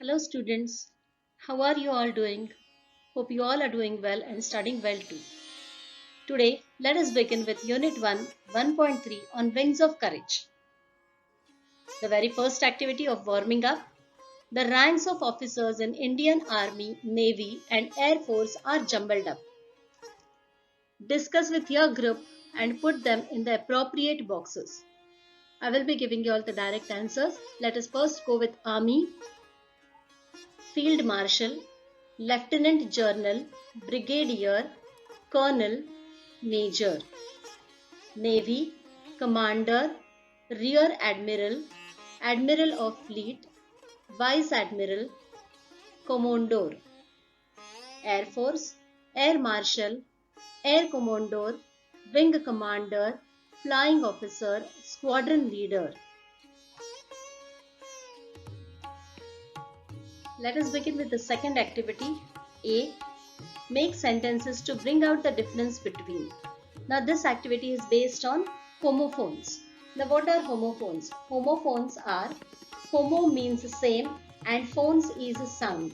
Hello students, how are you all doing? Hope you all are doing well and studying well too. Today, let us begin with Unit 1, 1.3 on Wings of Courage. The very first activity of warming up. The ranks of officers in Indian Army, Navy and Air Force are jumbled up. Discuss with your group and put them in the appropriate boxes. I will be giving you all the direct answers. Let us first go with Army. Field Marshal, Lieutenant General, Brigadier, Colonel, Major. Navy, Commander, Rear Admiral, Admiral of Fleet, Vice Admiral, Commodore. Air Force, Air Marshal, Air Commodore, Wing Commander, Flying Officer, Squadron Leader. Let us begin with the second activity. A. Make sentences to bring out the difference between. Now this activity is based on homophones. Now what are homophones? Homophones are, homo means same and phones is sound.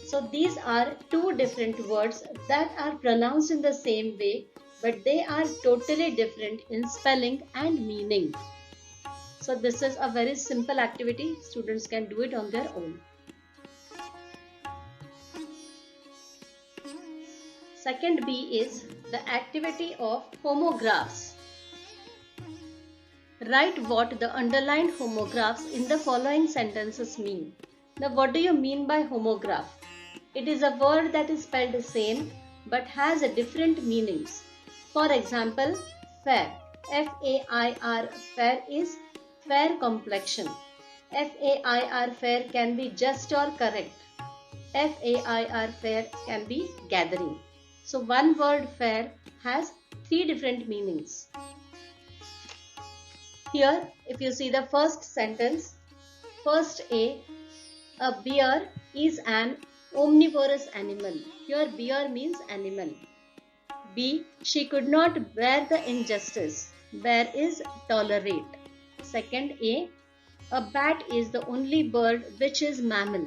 So these are two different words that are pronounced in the same way, but they are totally different in spelling and meaning. So this is a very simple activity. Students can do it on their own. Second B is the activity of homographs. Write what the underlined homographs in the following sentences mean. Now what do you mean by homograph? It is a word that is spelled same but has a different meanings. For example, fair. F-A-I-R, fair is fair complexion. F-A-I-R, fair can be just or correct. F-A-I-R, fair can be gathering. So one word fair has three different meanings. Here, if you see the first sentence, first A bear is an omnivorous animal. Here bear means animal. B, she could not bear the injustice. Bear is tolerate. Second A bat is the only bird which is mammal.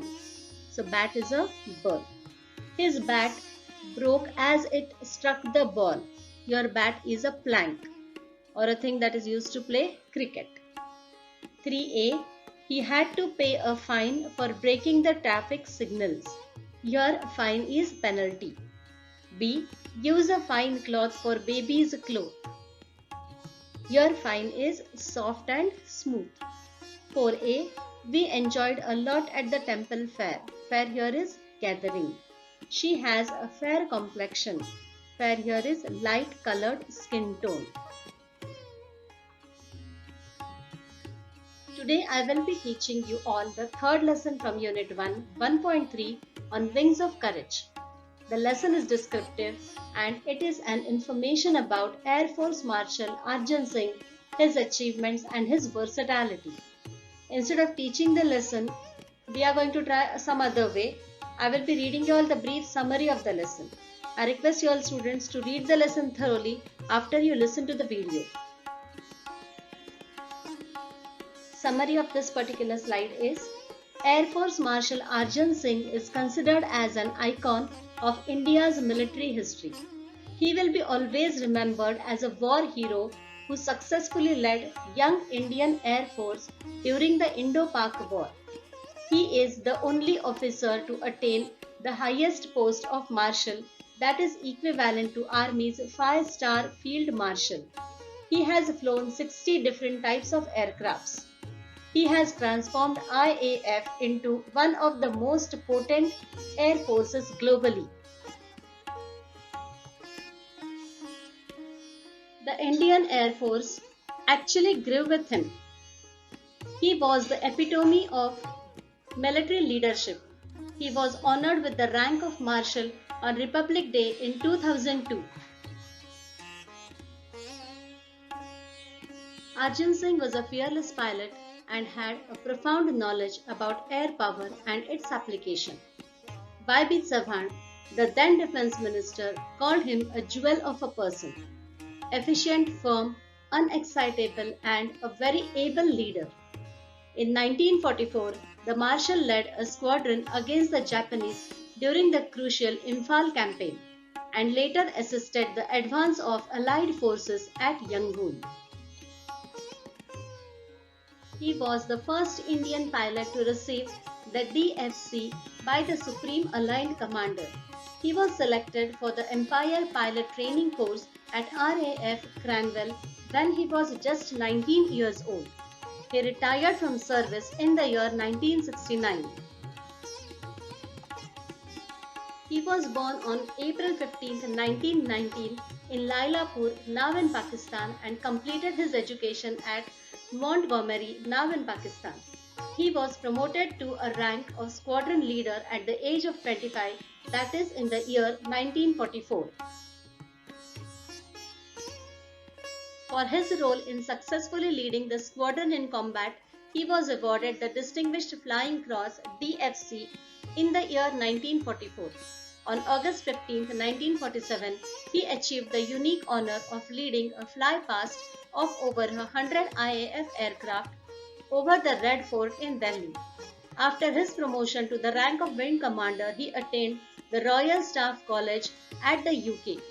So bat is a bird. His bat broke as it struck the ball. Your bat is a plank or a thing that is used to play cricket. 3A, he had to pay a fine for breaking the traffic signals. Your fine is penalty. B, use a fine cloth for baby's cloth. Your fine is soft and smooth. 4A, we enjoyed a lot at the temple fair. Fair here is gathering. She has a fair complexion. Fair here is light colored skin tone. Today I will be teaching you all the third lesson from Unit 1, 1.3 on Wings of Courage. The lesson is descriptive and it is an information about Air Force Marshal Arjun Singh, his achievements and his versatility. Instead of teaching the lesson, we are going to try some other way. I will be reading you all the brief summary of the lesson. I request you all students to read the lesson thoroughly after you listen to the video. Summary of this particular slide is, Air Force Marshal Arjun Singh is considered as an icon of India's military history. He will be always remembered as a war hero who successfully led young Indian Air Force during the Indo-Pak War. He is the only officer to attain the highest post of Marshal, that is equivalent to Army's 5-star Field Marshal. He has flown 60 different types of aircrafts. He has transformed IAF into one of the most potent air forces globally. The Indian Air Force actually grew with him. He was the epitome of military leadership. He was honored with the rank of Marshal on Republic Day in 2002. Arjun Singh was a fearless pilot and had a profound knowledge about air power and its application. Y.B. Chauhan, the then defense minister, called him a jewel of a person, efficient, firm, unexcitable and a very able leader. In 1944, the Marshal led a squadron against the Japanese during the crucial Imphal campaign and later assisted the advance of Allied forces at Yangon. He was the first Indian pilot to receive the DFC by the Supreme Allied Commander. He was selected for the Empire Pilot Training Course at RAF Cranwell when he was just 19 years old. He retired from service in the year 1969. He was born on April 15, 1919 in Lailapur, now in Pakistan, and completed his education at Montgomery, now in Pakistan. He was promoted to a rank of squadron leader at the age of 25, that is in the year 1944. For his role in successfully leading the squadron in combat, he was awarded the Distinguished Flying Cross DFC in the year 1944. On August 15, 1947, he achieved the unique honor of leading a flypast of over 100 IAF aircraft over the Red Fort in Delhi. After his promotion to the rank of Wing Commander, he attained the Royal Staff College at the UK.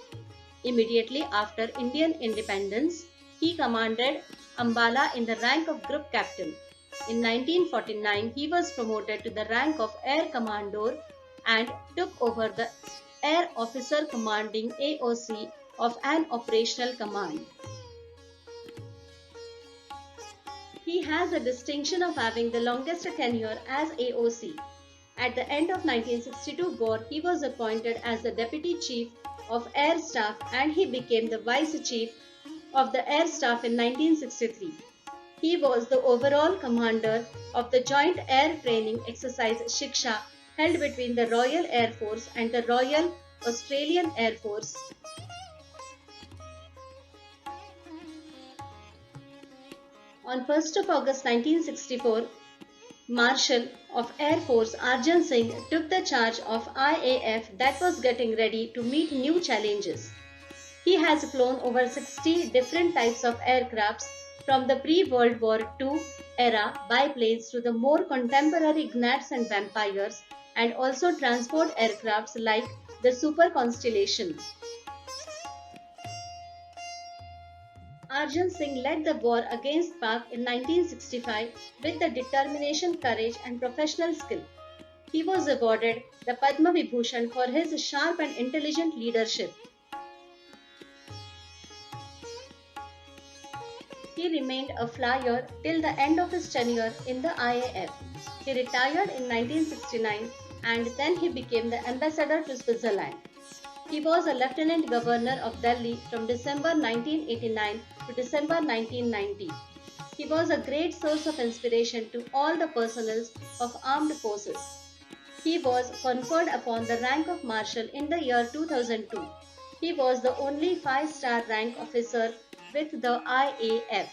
Immediately after Indian independence, he commanded Ambala in the rank of Group Captain. In 1949, he was promoted to the rank of Air Commodore and took over the Air Officer Commanding AOC of an operational command. He has the distinction of having the longest tenure as AOC. At the end of 1962 war, he was appointed as the Deputy Chief of Air Staff and he became the Vice Chief of the Air Staff in 1963. He was the overall commander of the Joint Air Training Exercise Shiksha held between the Royal Air Force and the Royal Australian Air Force. On 1st of August 1964, Marshal of Air Force Arjan Singh took the charge of IAF that was getting ready to meet new challenges. He has flown over 60 different types of aircrafts from the pre-World War II era biplanes to the more contemporary Gnats and Vampires, and also transport aircrafts like the Super Constellation. Arjan Singh led the war against Pak in 1965 with the determination, courage and professional skill. He was awarded the Padma Vibhushan for his sharp and intelligent leadership. He remained a flyer till the end of his tenure in the IAF. He retired in 1969 and then he became the ambassador to Switzerland. He was a Lieutenant Governor of Delhi from December 1989 to December 1990. He was a great source of inspiration to all the personnel of armed forces. He was conferred upon the rank of Marshal in the year 2002. He was the only 5-star rank officer with the IAF.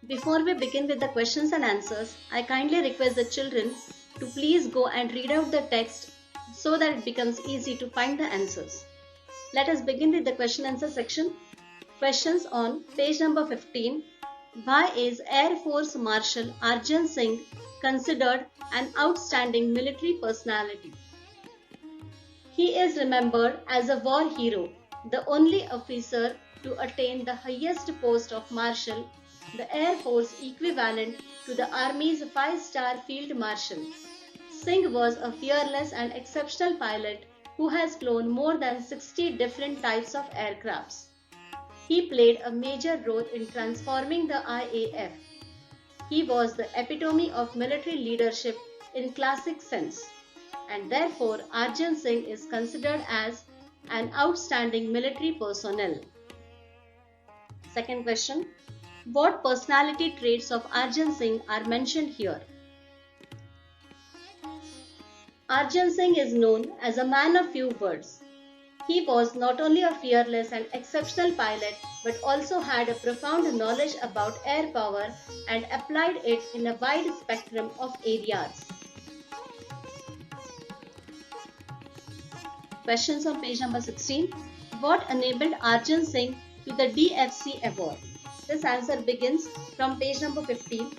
Before we begin with the questions and answers, I kindly request the children to please go and read out the text so that it becomes easy to find the answers. Let us begin with the question answer section. Questions on page number 15. Why is Air Force Marshal Arjan Singh considered an outstanding military personality? He is remembered as a war hero, the only officer to attain the highest post of Marshal, the Air Force equivalent to the Army's 5-star Field Marshal. Singh was a fearless and exceptional pilot who has flown more than 60 different types of aircrafts. He played a major role in transforming the IAF. He was the epitome of military leadership in classic sense, and therefore Arjan Singh is considered as an outstanding military personnel. Second question. What personality traits of Arjan Singh are mentioned here? Arjan Singh is known as a man of few words. He was not only a fearless and exceptional pilot but also had a profound knowledge about air power and applied it in a wide spectrum of areas. Questions on page number 16. What enabled Arjan Singh to the DFC award? This answer begins from page number 15.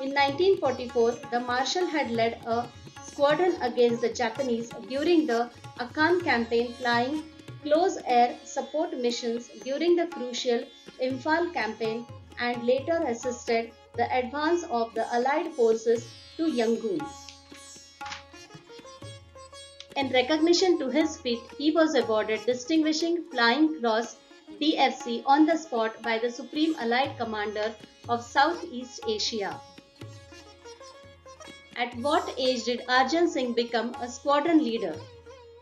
In 1944, the Marshal had led a squadron against the Japanese during the Akan campaign, flying close air support missions during the crucial Imphal campaign, and later assisted the advance of the Allied forces to Yangon. In recognition to his feat, he was awarded Distinguishing Flying Cross DFC on the spot by the Supreme Allied Commander of Southeast Asia. At what age did Arjan Singh become a squadron leader?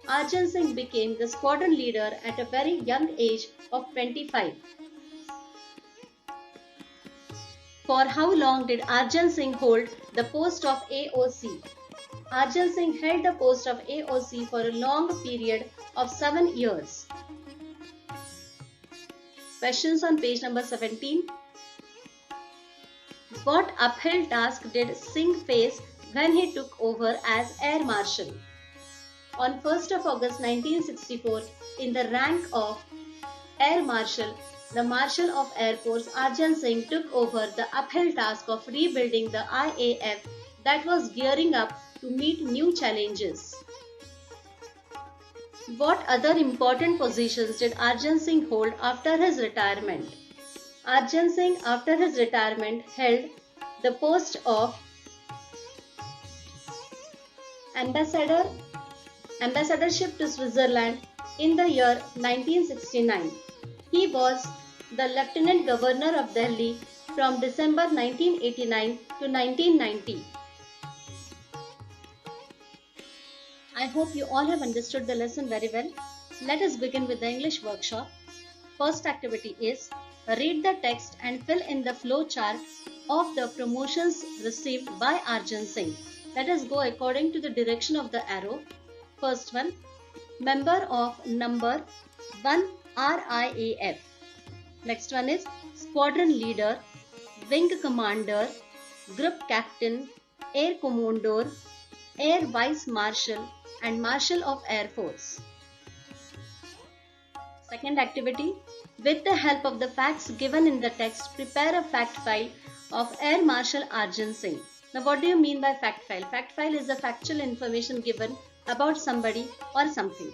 Arjan Singh became the squadron leader at a very young age of 25. For how long did Arjan Singh hold the post of AOC? Arjan Singh held the post of AOC for a long period of 7 years. Questions on page number 17. What uphill task did Singh face when he took over as Air Marshal? On 1st of August 1964, in the rank of Air Marshal, the Marshal of Air Force Arjan Singh took over the uphill task of rebuilding the IAF that was gearing up to meet new challenges. What other important positions did Arjan Singh hold after his retirement? Arjan Singh, after his retirement, held the post of ambassadorship to Switzerland in the year 1969. He was the Lieutenant Governor of Delhi from December 1989 to 1990. I hope you all have understood the lesson very well. Let us begin with the English workshop. First activity is read the text and fill in the flow chart of the promotions received by Arjan Singh. Let us go according to the direction of the arrow. First one, member of number 1 RIAF. Next one is squadron leader, wing commander, group captain, air commodore, air vice marshal, and Marshal of Air Force. Second activity, with the help of the facts given in the text, prepare a fact file of Air Marshal Arjan Singh. Now what do you mean by fact file? Fact file is the factual information given about somebody or something.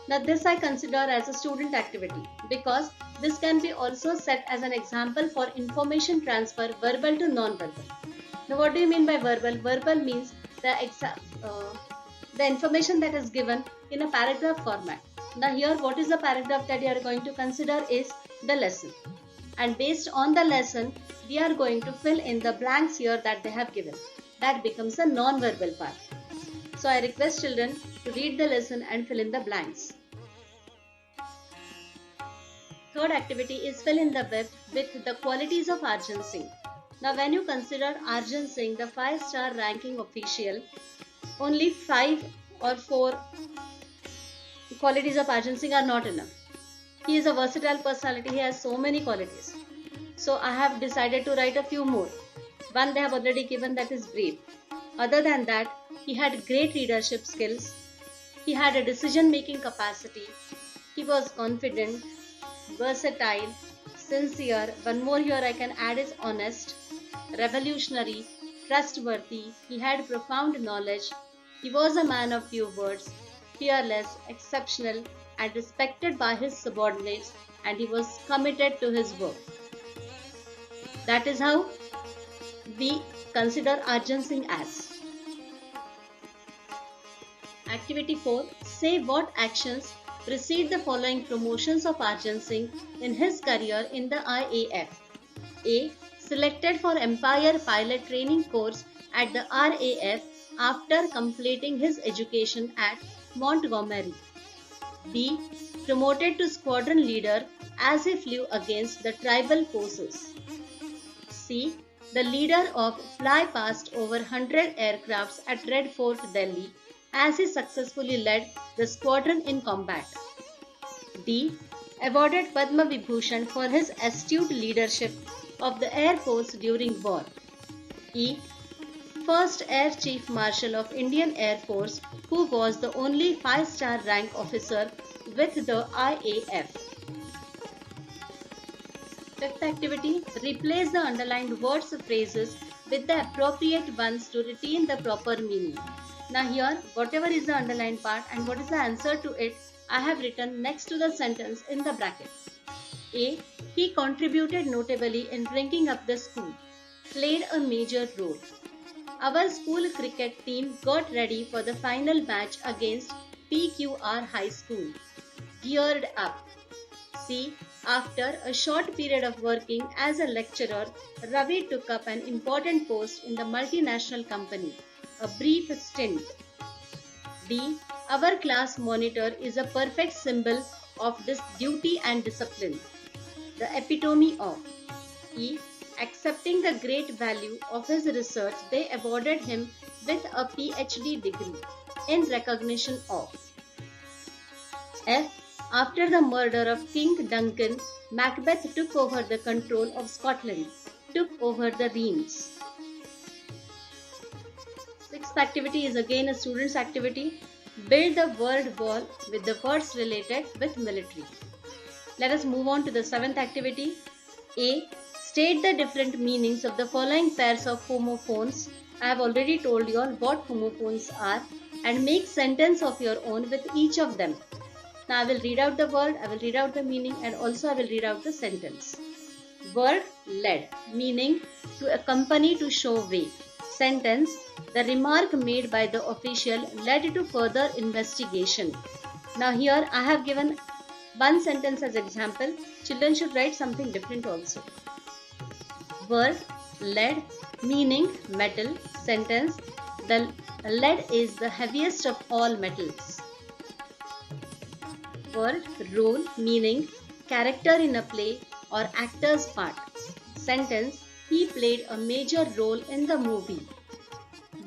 Now this I consider as a student activity because this can be also set as an example for information transfer verbal to non-verbal. Now what do you mean by verbal? Verbal means the information that is given in a paragraph format. Now here what is the paragraph that you are going to consider is the lesson. And based on the lesson, we are going to fill in the blanks here that they have given. That becomes a non-verbal part. So I request children to read the lesson and fill in the blanks. Third activity is fill in the web with the qualities of Arjan Singh. Now when you consider Arjan Singh the 5-star ranking official, only 5 or 4 qualities of Arjan Singh are not enough. He is a versatile personality. He has so many qualities. So I have decided to write a few more. One they have already given, that is brave. Other than that, he had great leadership skills. He had a decision-making capacity. He was confident, versatile, sincere. One more here I can add is honest, revolutionary, trustworthy. He had profound knowledge. He was a man of few words, fearless, exceptional, and respected by his subordinates, and he was committed to his work. That is how we consider Arjan Singh as. Activity 4. Say what actions precede the following promotions of Arjan Singh in his career in the IAF. A. Selected for Empire Pilot Training Course at the RAF after completing his education at Montgomery. B. Promoted to squadron leader as he flew against the tribal forces. C. The leader of fly past over 100 aircrafts at Red Fort, Delhi, as he successfully led the squadron in combat. D. Awarded Padma Vibhushan for his astute leadership of the Air Force during war. E. First Air Chief Marshal of Indian Air Force, who was the only 5-star rank officer with the IAF. Fifth activity, replace the underlined words or phrases with the appropriate ones to retain the proper meaning. Now here, whatever is the underlined part and what is the answer to it, I have written next to the sentence in the bracket. A. He contributed notably in bringing up the school, played a major role. Our school cricket team got ready for the final match against PQR High School. Geared up. C. After a short period of working as a lecturer, Ravi took up an important post in the multinational company. A brief stint. D. Our class monitor is a perfect symbol of this duty and discipline. The epitome of. E. Accepting the great value of his research, they awarded him with a PhD degree in recognition of. F. After the murder of King Duncan, Macbeth took over the control of Scotland, took over the realms. Sixth activity is again a student's activity. Build the word wall with the words related with military. Let us move on to the seventh activity. A. State the different meanings of the following pairs of homophones. I have already told you all what homophones are and make sentence of your own with each of them. Now I will read out the word, I will read out the meaning and also I will read out the sentence. Word led, meaning to accompany, to show way. Sentence, the remark made by the official led to further investigation. Now here I have given one sentence as example. Children should write something different also. Word lead, meaning metal. Sentence, the lead is the heaviest of all metals. Word role, meaning character in a play or actor's part. Sentence, he played a major role in the movie.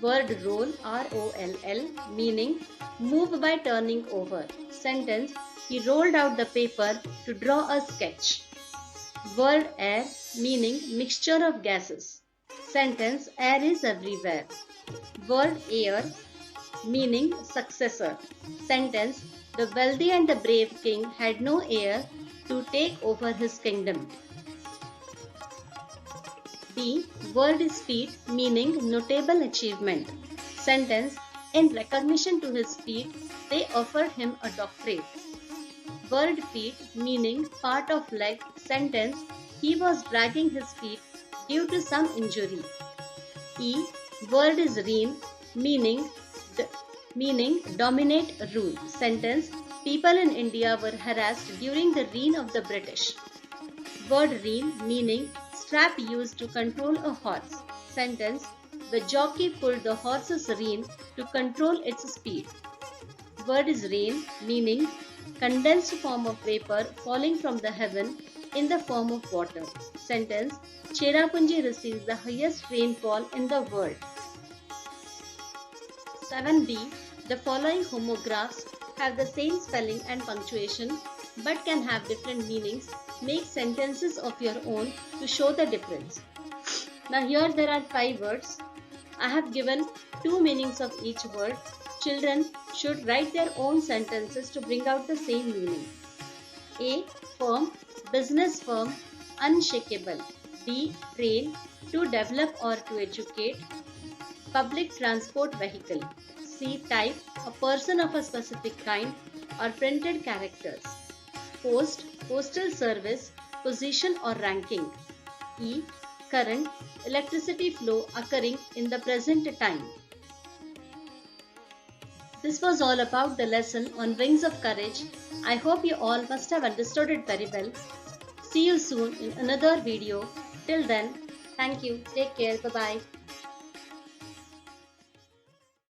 Word roll, R-O-L-L, meaning move by turning over. Sentence, he rolled out the paper to draw a sketch. Word air, meaning mixture of gases. Sentence, air is everywhere. Word heir, meaning successor. Sentence, the wealthy and the brave king had no heir to take over his kingdom. D. Word speed, meaning notable achievement. Sentence, in recognition to his speed, they offered him a doctorate. Word feet, meaning part of leg. Sentence, he was dragging his feet due to some injury. E. Word is reign, meaning dominate, rule. Sentence, people in India were harassed during the reign of the British. Word rein, meaning strap used to control a horse. Sentence, the jockey pulled the horse's rein to control its speed. Word is rain, meaning condensed form of vapor falling from the heaven in the form of water. Sentence, Cherrapunji receives the highest rainfall in the world. 7b. The following homographs have the same spelling and punctuation but can have different meanings. Make sentences of your own to show the difference. Now here there are 5 words. I have given 2 meanings of each word. Children should write their own sentences to bring out the same meaning. A. Firm, business firm, unshakable. B. Train, to develop or to educate. Public transport vehicle. C. Type, a person of a specific kind or printed characters. Post, postal service, position or ranking. E. Current, electricity flow occurring in the present time. This was all about the lesson on Wings of Courage. I hope you all must have understood it very well. See you soon in another video. Till then, thank you. Take care. Bye-bye.